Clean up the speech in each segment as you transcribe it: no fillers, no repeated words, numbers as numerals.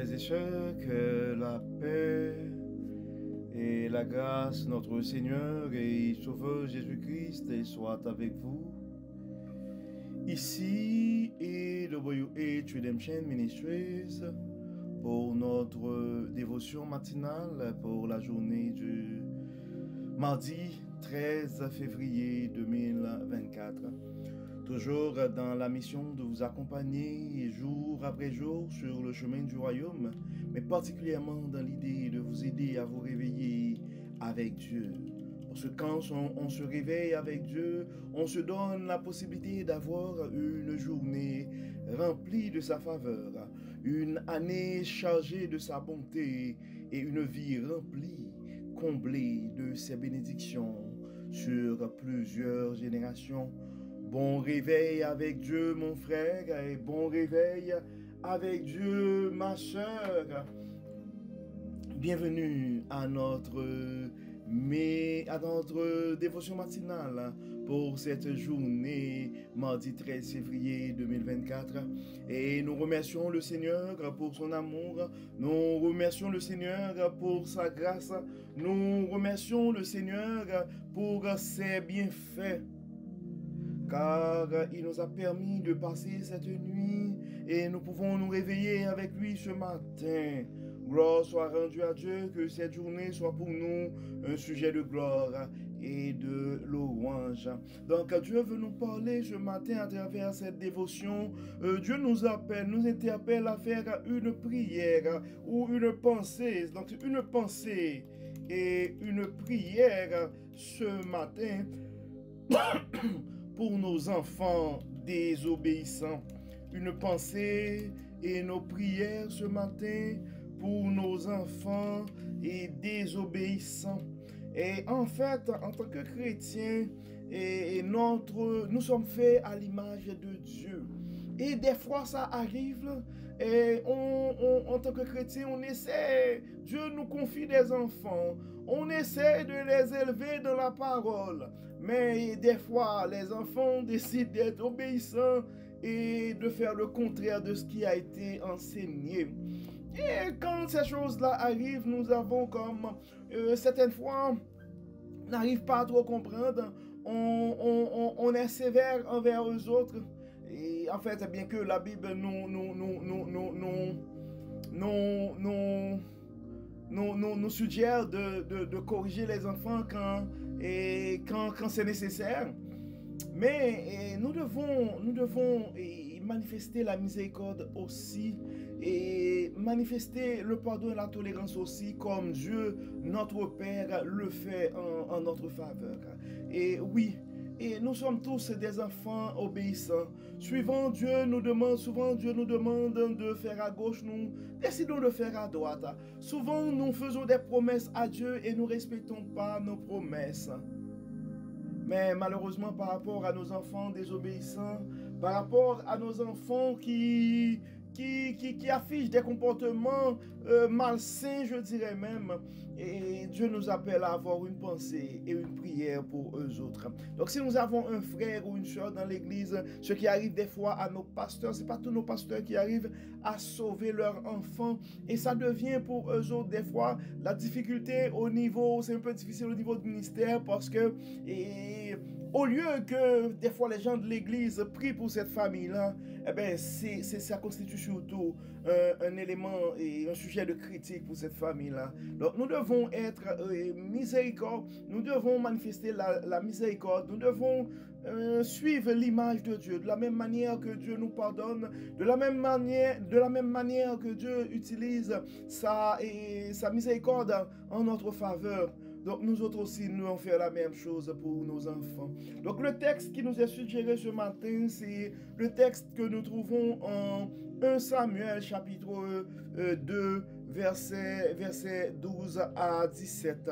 frères et sœurs, que la paix et la grâce de notre Seigneur et Sauveur Jésus-Christ soit avec vous. Ici est le WH Redemption Ministries pour notre dévotion matinale pour la journée du mardi 13 février 2024. Toujours dans la mission de vous accompagner jour après jour sur le chemin du royaume, mais particulièrement dans l'idée de vous aider à vous réveiller avec Dieu. Parce que quand on se réveille avec Dieu, on se donne la possibilité d'avoir une journée remplie de sa faveur, une année chargée de sa bonté et une vie remplie, comblée de ses bénédictions sur plusieurs générations. Bon réveil avec Dieu, mon frère, et bon réveil avec Dieu, ma sœur. Bienvenue à notre dévotion matinale pour cette journée, mardi 13 février 2024. Et nous remercions le Seigneur pour son amour, nous remercions le Seigneur pour sa grâce, nous remercions le Seigneur pour ses bienfaits. Car il nous a permis de passer cette nuit et nous pouvons nous réveiller avec lui ce matin. Gloire soit rendue à Dieu, que cette journée soit pour nous un sujet de gloire et de louange. Donc Dieu veut nous parler ce matin à travers cette dévotion. Dieu nous appelle, nous interpelle à faire une prière ou une pensée. Donc une pensée et une prière ce matin pour nos enfants désobéissants. Une pensée et nos prières ce matin pour nos enfants et désobéissants. Et en fait, en tant que chrétiens, nous sommes faits à l'image de Dieu. Et des fois, ça arrive, et en tant que chrétien, on essaie, Dieu nous confie des enfants, on essaie de les élever dans la parole. Mais des fois, les enfants décident d'être obéissants et de faire le contraire de ce qui a été enseigné. Et quand ces choses-là arrivent, nous avons comme certaines fois, on n'arrive pas à trop comprendre, on est sévère envers eux autres. Et en fait, bien que la Bible nous suggère de corriger les enfants quand c'est nécessaire, mais nous devons manifester la miséricorde aussi et manifester le pardon et la tolérance aussi comme Dieu, notre Père, le fait en notre faveur. Et oui, et nous sommes tous des enfants obéissants. Suivant Dieu souvent Dieu nous demande de faire à gauche, nous décidons de faire à droite. Souvent nous faisons des promesses à Dieu et nous ne respectons pas nos promesses. Mais malheureusement, par rapport à nos enfants désobéissants, par rapport à nos enfants qui affichent des comportements malsains, je dirais même, et Dieu nous appelle à avoir une pensée et une prière pour eux autres. Donc si nous avons un frère ou une soeur dans l'église, ce qui arrive des fois à nos pasteurs, c'est pas tous nos pasteurs qui arrivent à sauver leurs enfants, et ça devient pour eux autres des fois la difficulté au niveau, c'est un peu difficile au niveau du ministère parce que au lieu que des fois les gens de l'église prient pour cette famille-là, eh bien, ça constitue surtout un élément et un sujet de critique pour cette famille-là. Donc nous devons être miséricorde, nous devons manifester la miséricorde, nous devons suivre l'image de Dieu, de la même manière que Dieu nous pardonne, de la même manière que Dieu utilise sa miséricorde en notre faveur. Donc nous autres aussi, nous allons faire la même chose pour nos enfants. Donc le texte qui nous est suggéré ce matin, c'est le texte que nous trouvons en 1 Samuel chapitre 2, verset 12 à 17.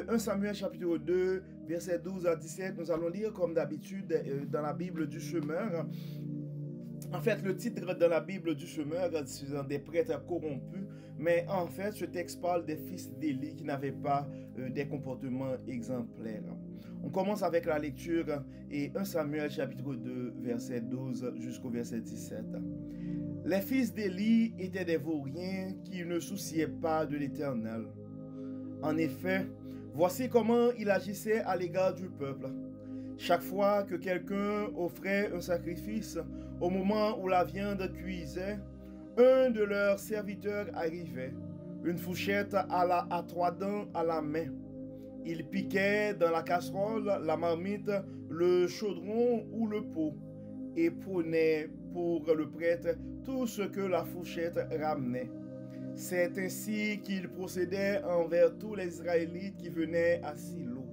1 Samuel chapitre 2, verset 12 à 17, nous allons lire comme d'habitude dans la Bible du semeur. En fait, le titre dans la Bible du semeur, c'est des prêtres corrompus, mais en fait, ce texte parle des fils d'Élie qui n'avaient pas des comportements exemplaires. On commence avec la lecture et 1 Samuel chapitre 2, verset 12 jusqu'au verset 17. Les fils d'Élie étaient des vauriens qui ne souciaient pas de l'Éternel. En effet, voici comment il agissait à l'égard du peuple. Chaque fois que quelqu'un offrait un sacrifice, au moment où la viande cuisait, un de leurs serviteurs arrivait, une fourchette à 3 dents à la main. Il piquait dans la casserole, la marmite, le chaudron ou le pot, et prenait pour le prêtre tout ce que la fourchette ramenait. C'est ainsi qu'il procédait envers tous les Israélites qui venaient à Silo.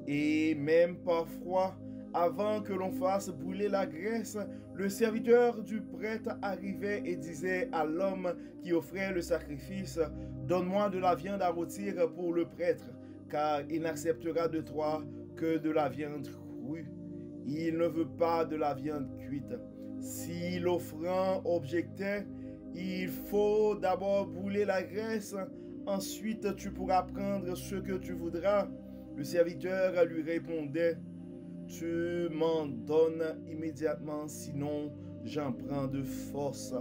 Et même parfois, avant que l'on fasse brûler la graisse, le serviteur du prêtre arrivait et disait à l'homme qui offrait le sacrifice, « Donne-moi de la viande à rôtir pour le prêtre, car il n'acceptera de toi que de la viande crue. Il ne veut pas de la viande cuite. » Si l'offrant objectait, « Il faut d'abord brûler la graisse, ensuite tu pourras prendre ce que tu voudras. » Le serviteur lui répondait, « Tu m'en donnes immédiatement, sinon j'en prends de force. »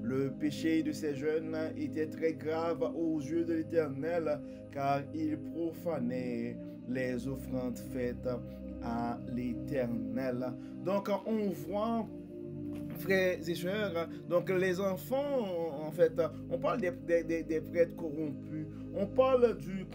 Le péché de ces jeunes était très grave aux yeux de l'Éternel, car ils profanaient les offrandes faites à l'Éternel. Donc on voit, frères et sœurs, donc les enfants, en fait, on parle des prêtres corrompus, on parle des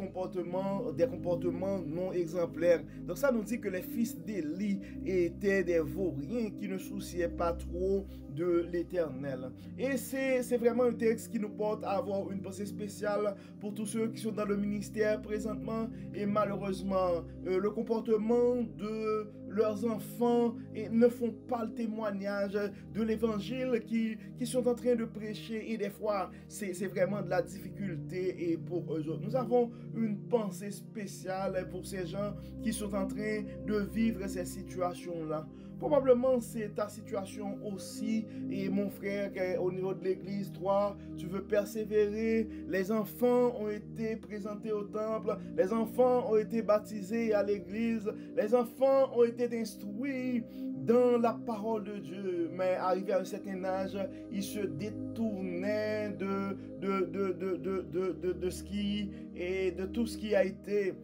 comportements non exemplaires. Donc ça nous dit que les fils d'Élie étaient des vauriens qui ne souciaient pas trop de l'Éternel. Et c'est vraiment un texte qui nous porte à avoir une pensée spéciale pour tous ceux qui sont dans le ministère présentement. Et malheureusement, le comportement de leurs enfants ne font pas le témoignage de l'évangile qui sont en train de prêcher. Et des fois, c'est vraiment de la difficulté et pour eux autres. Nous avons une pensée spéciale pour ces gens qui sont en train de vivre ces situations-là. Probablement c'est ta situation aussi, et mon frère, au niveau de l'église, toi, tu veux persévérer. Les enfants ont été présentés au temple, les enfants ont été baptisés à l'église, les enfants ont été instruits dans la parole de Dieu, mais arrivé à un certain âge, ils se détournaient de ce qui et de tout ce qui a été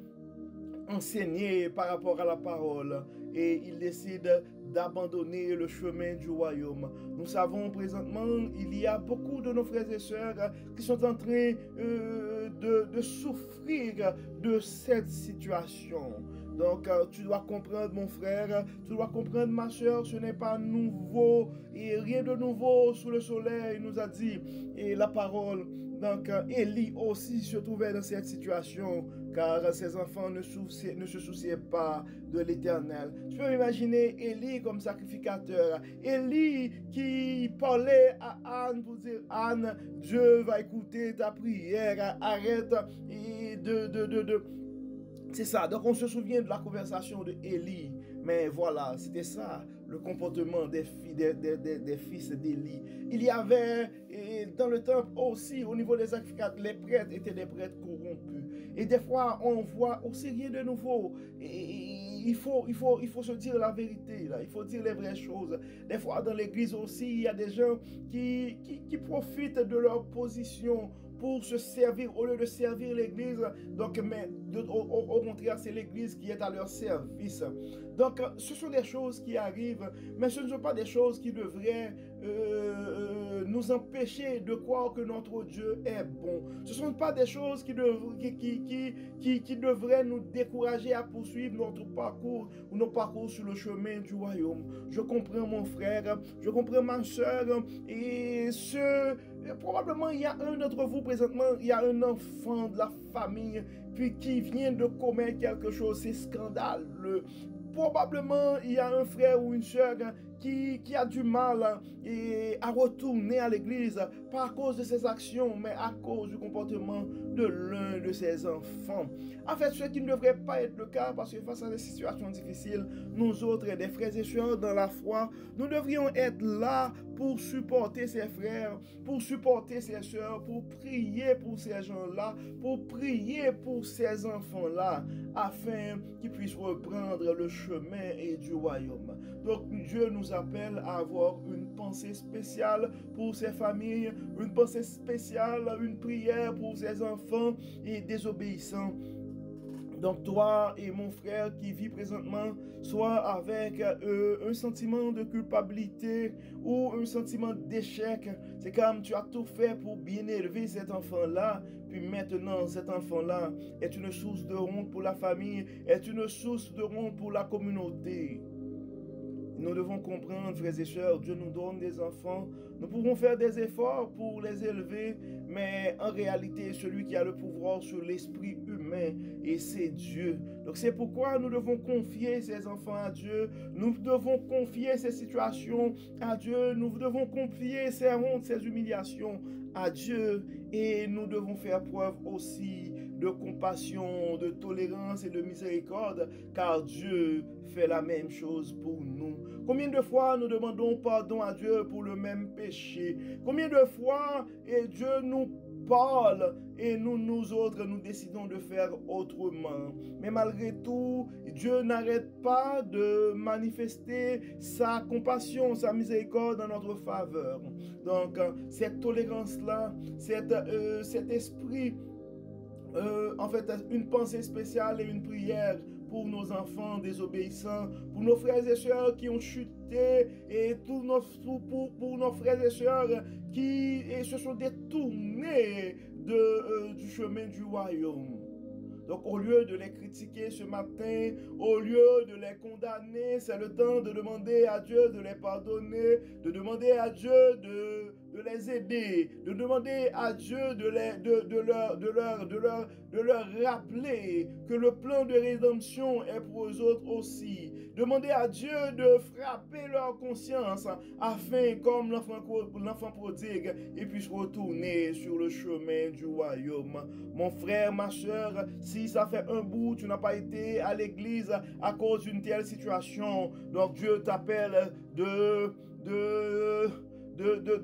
enseigné par rapport à la parole, et ils décident d'abandonner le chemin du royaume. Nous savons présentement, il y a beaucoup de nos frères et sœurs qui sont en train de souffrir de cette situation. Donc, tu dois comprendre, mon frère, tu dois comprendre, ma soeur, ce n'est pas nouveau, et rien de nouveau sous le soleil, nous a dit, et la parole. Donc, Élie aussi se trouvait dans cette situation, car ses enfants ne se souciaient pas de l'Éternel. Tu peux imaginer Élie comme sacrificateur. Élie qui parlait à Anne pour dire, Anne, Dieu va écouter ta prière, arrête C'est ça, donc on se souvient de la conversation de Élie. Mais voilà, c'était ça, le comportement des fils d'Élie. Il y avait, dans le temple aussi, au niveau des sacrificateurs, les prêtres étaient des prêtres corrompus. Et des fois, on voit aussi rien de nouveau. Il faut se dire la vérité, là. Il faut dire les vraies choses. Des fois, dans l'église aussi, il y a des gens qui profitent de leur position pour se servir, au lieu de servir l'église. Donc, mais au contraire, c'est l'église qui est à leur service. Donc, ce sont des choses qui arrivent, mais ce ne sont pas des choses qui devraient nous empêcher de croire que notre Dieu est bon. Ce ne sont pas des choses qui devraient nous décourager à poursuivre notre parcours ou nos parcours sur le chemin du royaume. Je comprends, mon frère, je comprends, ma soeur, et probablement il y a un d'entre vous présentement, il y a un enfant de la famille puis qui vient de commettre quelque chose, c'est scandaleux. Probablement, il y a un frère ou une soeur qui a du mal à retourner à l'église, pas à cause de ses actions, mais à cause du comportement de l'un de ses enfants. En fait, ce qui ne devrait pas être le cas, parce que face à des situations difficiles, nous autres, des frères et sœurs dans la foi, nous devrions être là pour supporter ses frères, pour supporter ses sœurs, pour prier pour ces gens-là, pour prier pour ces enfants-là, afin qu'ils puissent reprendre le chemin et du royaume. Donc Dieu nous nous appelle à avoir une pensée spéciale pour ces familles, une pensée spéciale, une prière pour ces enfants et désobéissants. Donc toi et mon frère qui vit présentement, soit avec un sentiment de culpabilité ou un sentiment d'échec, c'est comme tu as tout fait pour bien élever cet enfant-là, puis maintenant cet enfant-là est une source de honte pour la famille, est une source de honte pour la communauté. Nous devons comprendre, frères et sœurs, Dieu nous donne des enfants. Nous pouvons faire des efforts pour les élever, mais en réalité, celui qui a le pouvoir sur l'esprit humain, et c'est Dieu. Donc c'est pourquoi nous devons confier ces enfants à Dieu. Nous devons confier ces situations à Dieu. Nous devons confier ces hontes, ces humiliations à Dieu. Et nous devons faire preuve aussi de compassion, de tolérance et de miséricorde, car Dieu fait la même chose pour nous. Combien de fois nous demandons pardon à Dieu pour le même péché? Combien de fois Dieu nous parle et nous autres, nous décidons de faire autrement. Mais malgré tout, Dieu n'arrête pas de manifester sa compassion, sa miséricorde en notre faveur. Donc, cette tolérance-là, cet esprit, en fait, une pensée spéciale et une prière pour nos enfants désobéissants, pour nos frères et sœurs qui ont chuté, et pour nos frères et sœurs qui se sont détournés du chemin du royaume. Donc au lieu de les critiquer ce matin, au lieu de les condamner, c'est le temps de demander à Dieu de les pardonner, de demander à Dieu de les aider, de demander à Dieu de leur rappeler que le plan de rédemption est pour eux autres aussi. Demander à Dieu de frapper leur conscience afin, comme l'enfant prodigue, ils puissent retourner sur le chemin du royaume. Mon frère, ma soeur, si ça fait un bout, tu n'as pas été à l'église à cause d'une telle situation, donc Dieu t'appelle de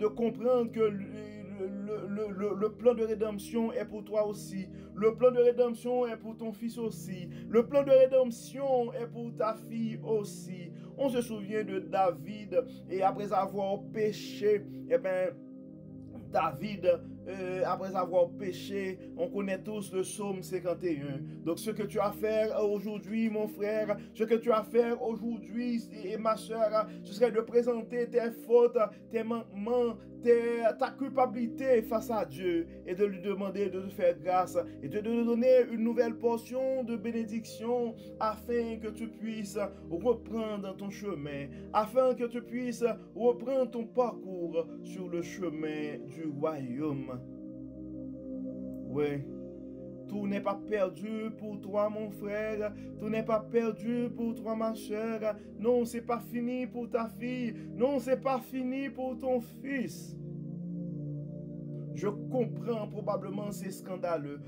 comprendre que le plan de rédemption est pour toi aussi. Le plan de rédemption est pour ton fils aussi. Le plan de rédemption est pour ta fille aussi. On se souvient de David, et après avoir péché, eh bien, David, après avoir péché, on connaît tous le psaume 51. Donc ce que tu as à faire aujourd'hui, mon frère, ce que tu as à faire aujourd'hui, et ma soeur, ce serait de présenter tes fautes, tes manquements, ta culpabilité face à Dieu, et de lui demander de te faire grâce, et de te donner une nouvelle portion de bénédiction, afin que tu puisses reprendre ton chemin, afin que tu puisses reprendre ton parcours sur le chemin du royaume. Oui, tout n'est pas perdu pour toi, mon frère. Tout n'est pas perdu pour toi, ma soeur. Non, c'est pas fini pour ta fille. Non, c'est pas fini pour ton fils. Je comprends, probablement c'est scandaleux.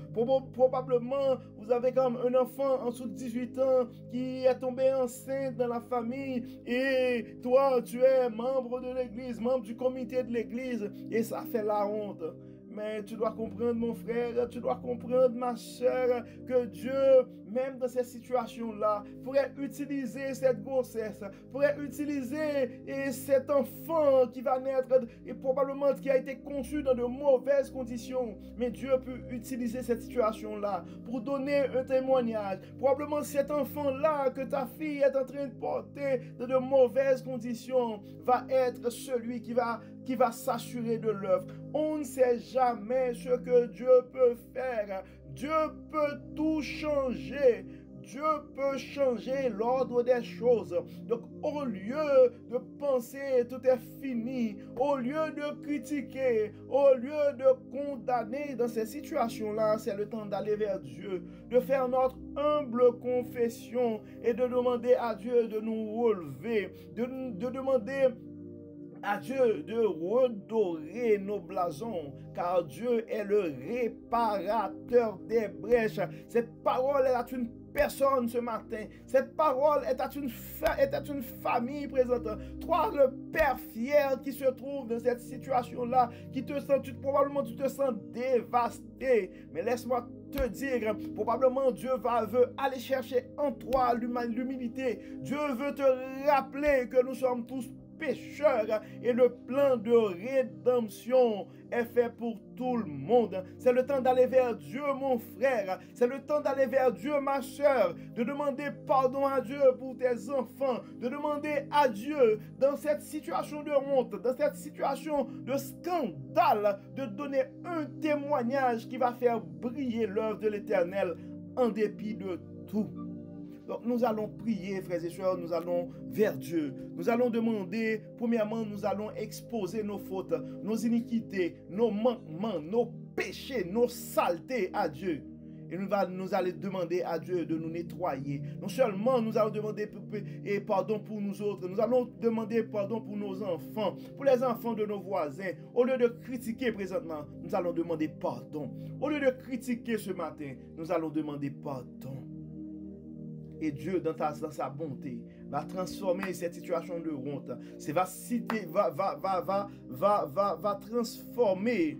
Probablement vous avez comme un enfant en dessous de 18 ans qui est tombé enceinte dans la famille, et toi tu es membre de l'église, membre du comité de l'église, et ça fait la honte. Mais tu dois comprendre, mon frère, tu dois comprendre, ma soeur, que Dieu, même dans ces situations-là, pourrait utiliser cette grossesse, pourrait utiliser cet enfant qui va naître, et probablement qui a été conçu dans de mauvaises conditions. Mais Dieu peut utiliser cette situation-là pour donner un témoignage. Probablement cet enfant-là que ta fille est en train de porter dans de mauvaises conditions va être celui qui va s'assurer de l'œuvre. On ne sait jamais ce que Dieu peut faire. Dieu peut tout changer. Dieu peut changer l'ordre des choses. Donc, au lieu de penser tout est fini, au lieu de critiquer, au lieu de condamner dans ces situations-là, c'est le temps d'aller vers Dieu, de faire notre humble confession et de demander à Dieu de nous relever, de demander à Dieu de redorer nos blasons, car Dieu est le réparateur des brèches. Cette parole est à une personne ce matin. Cette parole est à une famille présente. Toi, le père fier qui se trouve dans cette situation-là, probablement tu te sens dévasté. Mais laisse-moi te dire, probablement Dieu veut aller chercher en toi l'humilité. Dieu veut te rappeler que nous sommes tous pécheurs et le plan de rédemption est fait pour tout le monde. C'est le temps d'aller vers Dieu, mon frère. C'est le temps d'aller vers Dieu, ma soeur, de demander pardon à Dieu pour tes enfants, de demander à Dieu dans cette situation de honte, dans cette situation de scandale, de donner un témoignage qui va faire briller l'œuvre de l'Éternel en dépit de tout. Donc nous allons prier, frères et sœurs, nous allons vers Dieu. Nous allons demander, premièrement, nous allons exposer nos fautes, nos iniquités, nos manquements, nos péchés, nos saletés à Dieu. Et nous allons demander à Dieu de nous nettoyer. Non seulement nous allons demander pardon pour nous autres, nous allons demander pardon pour nos enfants, pour les enfants de nos voisins. Au lieu de critiquer présentement, nous allons demander pardon. Au lieu de critiquer ce matin, nous allons demander pardon. Et Dieu, dans sa bonté, va transformer cette situation de honte. Va transformer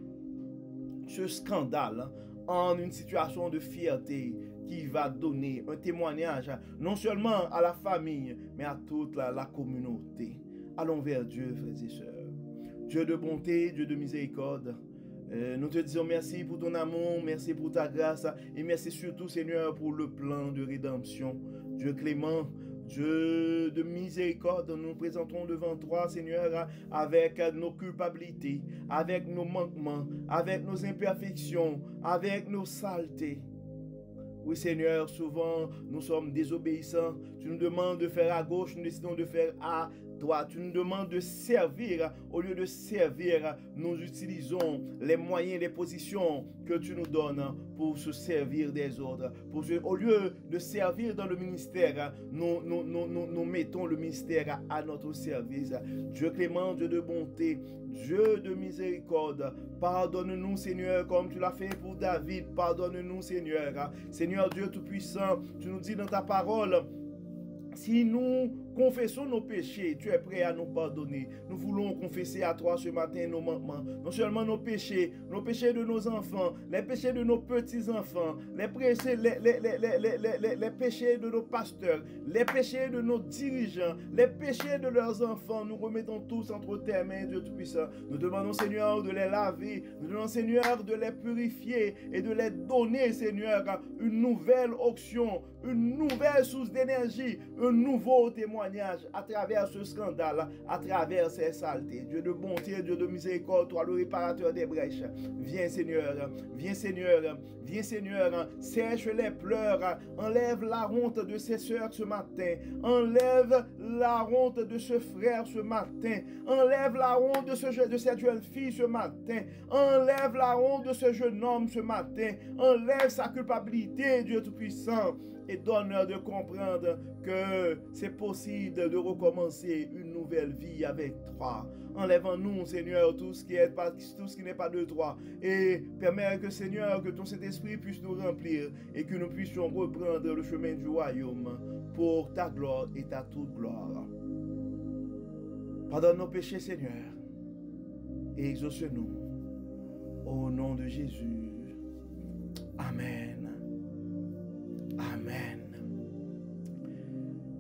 ce scandale en une situation de fierté qui va donner un témoignage non seulement à la famille, mais à toute la communauté. Allons vers Dieu, frères et sœurs. Dieu de bonté, Dieu de miséricorde. Nous te disons merci pour ton amour, merci pour ta grâce et merci surtout, Seigneur, pour le plan de rédemption. Dieu clément, Dieu de miséricorde, nous nous présentons devant toi, Seigneur, avec nos culpabilités, avec nos manquements, avec nos imperfections, avec nos saletés. Oui, Seigneur, souvent nous sommes désobéissants. Tu nous demandes de faire à gauche, nous décidons de faire à droite. Tu nous demandes de servir. Au lieu de servir, nous utilisons les moyens, les positions que tu nous donnes pour se servir des autres. Au lieu de servir dans le ministère, nous mettons le ministère à notre service. Dieu clément, Dieu de bonté, Dieu de miséricorde, pardonne-nous, Seigneur, comme tu l'as fait pour David. Pardonne-nous, Seigneur. Seigneur Dieu Tout-Puissant, tu nous dis dans ta parole, si nous confessons nos péchés, tu es prêt à nous pardonner. Nous voulons confesser à toi ce matin nos manquements. Non seulement nos péchés de nos enfants, les péchés de nos petits-enfants, les péchés de nos pasteurs, les péchés de nos dirigeants, les péchés de leurs enfants. Nous remettons tous entre tes mains, Dieu Tout-Puissant. Nous demandons, Seigneur, de les laver. Nous demandons, Seigneur, de les purifier et de les donner, Seigneur, une nouvelle onction, une nouvelle source d'énergie, un nouveau témoignage à travers ce scandale, à travers ces saletés. Dieu de bonté, Dieu de miséricorde, toi le réparateur des brèches. Viens Seigneur, viens Seigneur, viens Seigneur, sèche les pleurs, enlève la honte de ces sœurs ce matin, enlève la honte de ce frère ce matin, enlève la honte de cette jeune fille ce matin, enlève la honte de ce jeune homme ce matin, enlève sa culpabilité, Dieu Tout-Puissant, et donne-leur de comprendre que c'est possible de recommencer une nouvelle vie avec toi. Enlève en nous, Seigneur, tout ce qui n'est pas de toi. Et permets que, Seigneur, que ton Saint-Esprit puisse nous remplir et que nous puissions reprendre le chemin du royaume pour ta gloire et ta toute gloire. Pardonne nos péchés, Seigneur, et exauce-nous. Au nom de Jésus. Amen. Amen.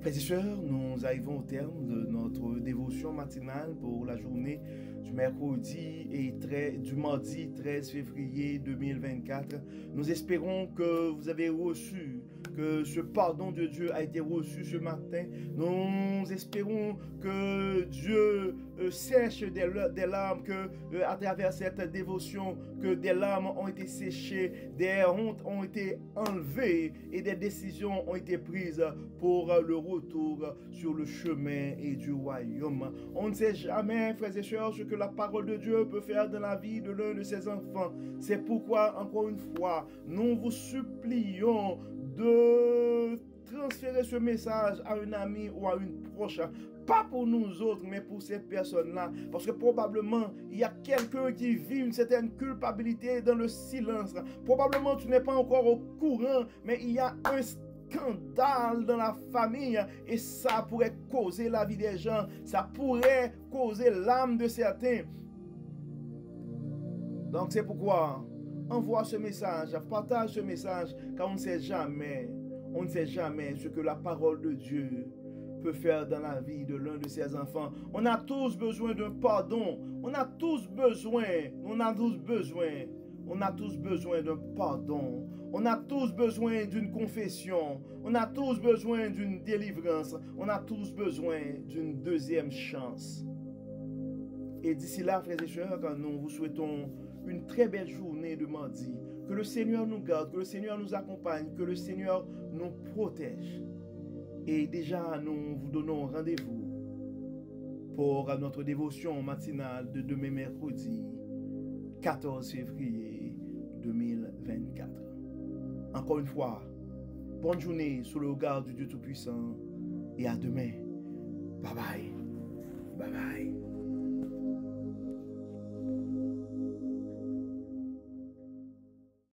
Frères et sœurs, nous arrivons au terme de notre dévotion matinale pour la journée du mercredi et du mardi 13 février 2024. Nous espérons que vous avez reçu, que ce pardon de Dieu a été reçu ce matin. Nous espérons que Dieu sèche des larmes, que à travers cette dévotion, que des larmes ont été séchées, des hontes ont été enlevées et des décisions ont été prises pour le retour sur le chemin et du royaume. On ne sait jamais, frères et sœurs, ce que la parole de Dieu peut faire dans la vie de l'un de ses enfants. C'est pourquoi, encore une fois, nous vous supplions de transférer ce message à un ami ou à une proche. Pas pour nous autres, mais pour cette personne-là. Parce que probablement, il y a quelqu'un qui vit une certaine culpabilité dans le silence. Probablement, tu n'es pas encore au courant, mais il y a un scandale dans la famille et ça pourrait causer la vie des gens. Ça pourrait causer l'âme de certains. Donc, c'est pourquoi envoie ce message, partage ce message, car on ne sait jamais ce que la parole de Dieu peut faire dans la vie de l'un de ses enfants. On a tous besoin d'un pardon. On a tous besoin d'un pardon. On a tous besoin d'une confession. On a tous besoin d'une délivrance. On a tous besoin d'une deuxième chance. Et d'ici là, frères et sœurs, nous vous souhaitons une très belle journée de mardi. Que le Seigneur nous garde, que le Seigneur nous accompagne, que le Seigneur nous protège. Et déjà, nous vous donnons rendez-vous pour notre dévotion matinale de demain mercredi 14 février 2024. Encore une fois, bonne journée sous le regard du Dieu Tout-Puissant et à demain. Bye bye. Bye bye.